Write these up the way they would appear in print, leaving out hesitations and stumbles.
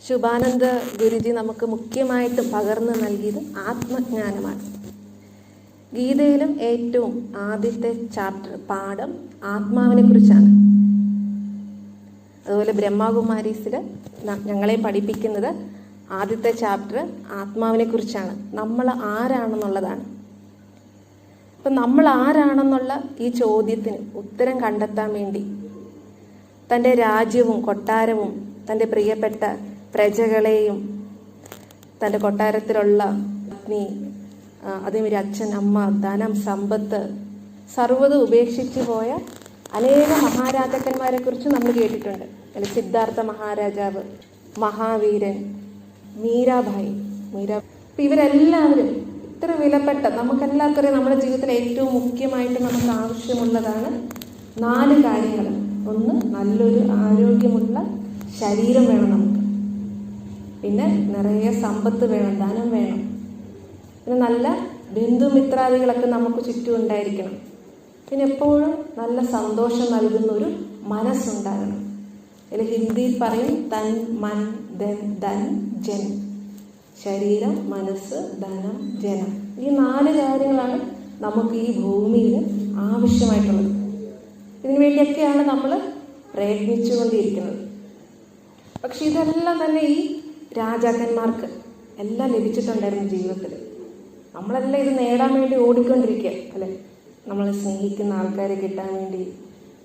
ശുഭാനന്ദ ഗുരുജി നമുക്ക് മുഖ്യമായിട്ടും പകർന്നു നൽകിയത് ആത്മജ്ഞാനമാണ്. ഗീതയിലും ഏറ്റവും ആദ്യത്തെ ചാപ്റ്റർ പാഠം ആത്മാവിനെ കുറിച്ചാണ്. അതുപോലെ ബ്രഹ്മകുമാരീസിൽ ഞങ്ങളെ പഠിപ്പിക്കുന്നത് ആദ്യത്തെ ചാപ്റ്റർ ആത്മാവിനെ കുറിച്ചാണ്. നമ്മൾ ആരാണെന്നുള്ളതാണ്. അപ്പം നമ്മൾ ആരാണെന്നുള്ള ഈ ചോദ്യത്തിന് ഉത്തരം കണ്ടെത്താൻ വേണ്ടി തൻ്റെ രാജ്യവും കൊട്ടാരവും തൻ്റെ പ്രിയപ്പെട്ട പ്രജകളെയും തൻ്റെ കൊട്ടാരത്തിലുള്ള പത്നി, അതേമാതിരി അച്ഛൻ, അമ്മ, ധനം, സമ്പത്ത് സർവ്വതും ഉപേക്ഷിച്ചു പോയ അനേക മഹാരാജാക്കന്മാരെ കുറിച്ച് നമ്മൾ കേട്ടിട്ടുണ്ട്. അല്ലെ, സിദ്ധാർത്ഥ മഹാരാജാവ്, മഹാവീരൻ, മീരാഭായി. അപ്പം ഇവരെല്ലാവരും ഇത്ര വിലപ്പെട്ട, നമുക്കെല്ലാവർക്കും അറിയാം, നമ്മുടെ ജീവിതത്തിൽ ഏറ്റവും മുഖ്യമായിട്ട് നമുക്ക് ആവശ്യമുള്ളതാണ് 4 കാര്യങ്ങൾ. ഒന്ന്, നല്ലൊരു ആരോഗ്യമുള്ള ശരീരം വേണം നമുക്ക്. പിന്നെ നിറയെ സമ്പത്ത് വേണം, ധനം വേണം. പിന്നെ നല്ല ബന്ധുമിത്രാദികളൊക്കെ നമുക്ക് ചുറ്റും ഉണ്ടായിരിക്കണം. പിന്നെ എപ്പോഴും നല്ല സന്തോഷം നൽകുന്ന ഒരു മനസ്സുണ്ടാകണം. അതിൽ ഹിന്ദിയിൽ പറയും തൻ, മൻ, ധൻ, ജൻ. ശരീരം, മനസ്സ്, ധനം, ജനം. ഈ 4 കാര്യങ്ങളാണ് നമുക്ക് ഈ ഭൂമിയിൽ ആവശ്യമായിട്ടുള്ളത്. ഇതിനു വേണ്ടിയൊക്കെയാണ് നമ്മൾ പ്രയത്നിച്ചുകൊണ്ടിരിക്കുന്നത്. പക്ഷെ ഇതെല്ലാം തന്നെ ഈ രാജാക്കന്മാർക്ക് എല്ലാം ലഭിച്ചിട്ടുണ്ടായിരുന്നു ജീവിതത്തിൽ. നമ്മളെല്ലാം ഇത് നേടാൻ വേണ്ടി ഓടിക്കൊണ്ടിരിക്കുക അല്ലേ? നമ്മൾ സ്നേഹിക്കുന്ന ആൾക്കാരെ കിട്ടാൻ വേണ്ടി,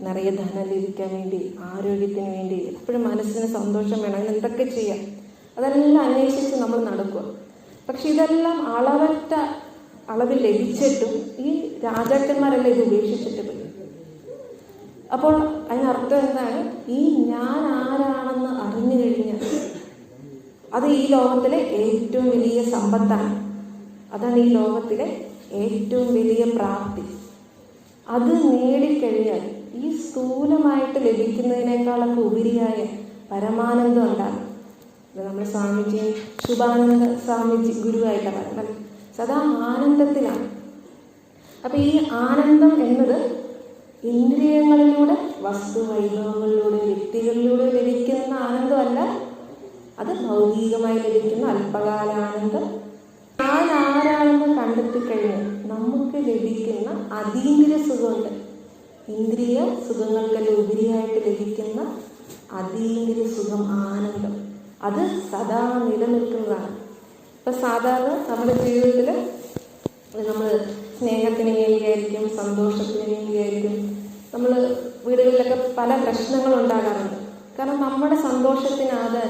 നിറയെ ധനം ലഭിക്കാൻ വേണ്ടി, ആരോഗ്യത്തിന് വേണ്ടി, എപ്പോഴും മനസ്സിന് സന്തോഷം വേണം, അതിന് എന്തൊക്കെ ചെയ്യാം, അതെല്ലാം അന്വേഷിച്ച് നമ്മൾ നടക്കുക. പക്ഷെ ഇതെല്ലാം അളവറ്റ അളവിൽ ലഭിച്ചിട്ടും ഈ രാജാക്കന്മാരെല്ലാം ഇത് ഉപേക്ഷിച്ചിട്ട് പോയി. അപ്പോൾ അതിനർത്ഥം എന്താണ്? ഈ ഞാൻ ആരാണെന്ന് അറിഞ്ഞു കഴിഞ്ഞാൽ അത് ഈ ലോകത്തിലെ ഏറ്റവും വലിയ സമ്പത്താണ്. അതാണ് ഈ ലോകത്തിലെ ഏറ്റവും വലിയ പ്രാപ്തി. അത് നേടിക്കഴിഞ്ഞാൽ ഈ സ്ഥൂലമായിട്ട് ലഭിക്കുന്നതിനേക്കാളൊക്കെ ഉപരിയായ പരമാനന്ദം ഉണ്ടാകും. നമ്മൾ സ്വാമിജിയും ശുഭാനന്ദ സ്വാമിജി ഗുരുവായിട്ടാണ് പറയുന്നത്. സദാ ആനന്ദത്തിലാണ്. അപ്പം ഈ ആനന്ദം എന്നത് ഇന്ദ്രിയങ്ങളിലൂടെ, വസ്തുവൈഭവങ്ങളിലൂടെ, വ്യക്തികളിലൂടെ ലഭിക്കുന്ന ആനന്ദമല്ല. അത് ഭൗതികമായി ലഭിക്കുന്ന അല്പകാല ആനന്ദം. ഞാൻ ആരാണെന്ന് കണ്ടെത്തിക്കഴിഞ്ഞാൽ നമുക്ക് ലഭിക്കുന്ന അതീന്ദ്രിയ സുഖമുണ്ട്. ഇന്ദ്രിയ സുഖങ്ങൾക്കെല്ലാം ഉപരിയായിട്ട് ലഭിക്കുന്ന അതീന്ദ്രിയ സുഖം, ആനന്ദം, അത് സദാ നിലനിൽക്കുന്നതാണ്. ഇപ്പം സാധാരണ നമ്മുടെ ജീവിതത്തിൽ നമ്മൾ സ്നേഹത്തിന് വേണ്ടിയായിരിക്കും, സന്തോഷത്തിന് വേണ്ടിയായിരിക്കും, നമ്മൾ വീടുകളിലൊക്കെ പല പ്രശ്നങ്ങളും ഉണ്ടാകാറുണ്ട്. കാരണം നമ്മുടെ സന്തോഷത്തിന് ആധാരം